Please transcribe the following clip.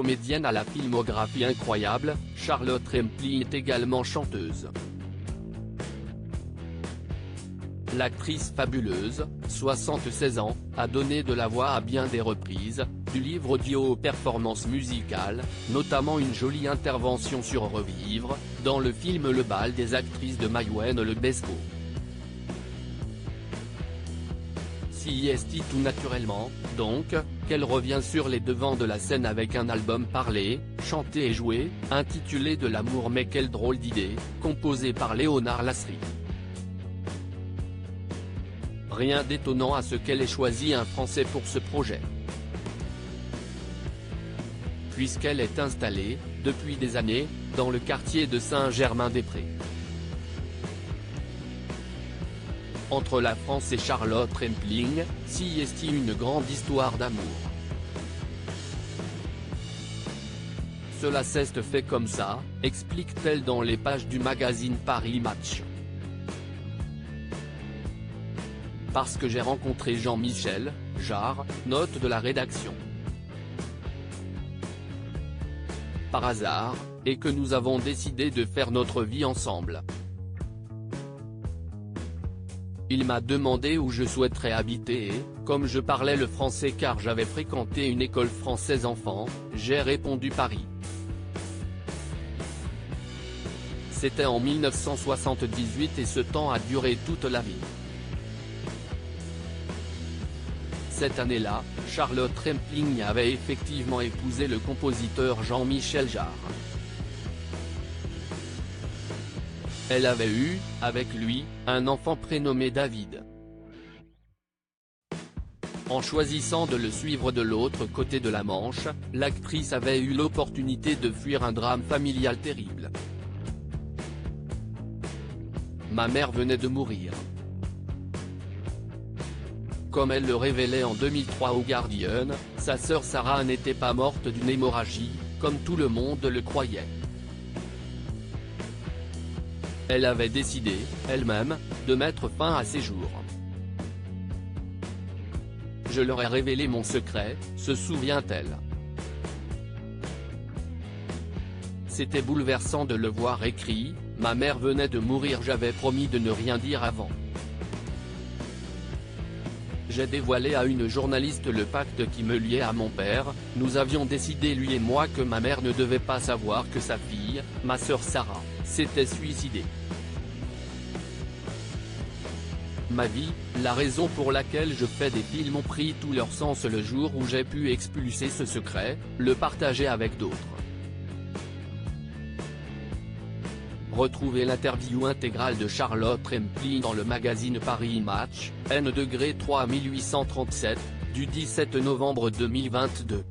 comédienne à la filmographie incroyable, Charlotte Rampling est également chanteuse. L'actrice fabuleuse, 76 ans, a donné de la voix à bien des reprises, du livre audio aux performances musicales, notamment une jolie intervention sur Revivre, dans le film Le bal des actrices de Maïwenn Lebesco. C'est tout naturellement, donc, qu'elle revient sur les devants de la scène avec un album parlé, chanté et joué, intitulé De l'amour mais quelle drôle d'idée, composé par Léonard Lasserie. Rien d'étonnant à ce qu'elle ait choisi un Français pour ce projet, puisqu'elle est installée, depuis des années, dans le quartier de Saint-Germain-des-Prés. Entre la France et Charlotte Rampling, c'est une grande histoire d'amour. Cela s'est fait comme ça, explique-t-elle dans les pages du magazine Paris Match. Parce que j'ai rencontré Jean-Michel Jarre, note de la rédaction. Par hasard, et que nous avons décidé de faire notre vie ensemble. Il m'a demandé où je souhaiterais habiter et, comme je parlais le français car j'avais fréquenté une école française enfant, j'ai répondu Paris. C'était en 1978 et ce temps a duré toute la vie. Cette année-là, Charlotte Rampling avait effectivement épousé le compositeur Jean-Michel Jarre. Elle avait eu, avec lui, un enfant prénommé David. En choisissant de le suivre de l'autre côté de la Manche, l'actrice avait eu l'opportunité de fuir un drame familial terrible. Ma mère venait de mourir. Comme elle le révélait en 2003 au Guardian, sa sœur Sarah n'était pas morte d'une hémorragie, comme tout le monde le croyait. Elle avait décidé, elle-même, de mettre fin à ses jours. Je leur ai révélé mon secret, se souvient-elle. C'était bouleversant de le voir écrit, ma mère venait de mourir, j'avais promis de ne rien dire avant. J'ai dévoilé à une journaliste le pacte qui me liait à mon père, nous avions décidé lui et moi que ma mère ne devait pas savoir que sa fille, ma sœur Sarah, s'était suicidée. Ma vie, la raison pour laquelle je fais des films ont pris tout leur sens le jour où j'ai pu expulser ce secret, le partager avec d'autres. Retrouvez l'interview intégrale de Charlotte Rampling dans le magazine Paris Match, N°3 1837, du 17 novembre 2022.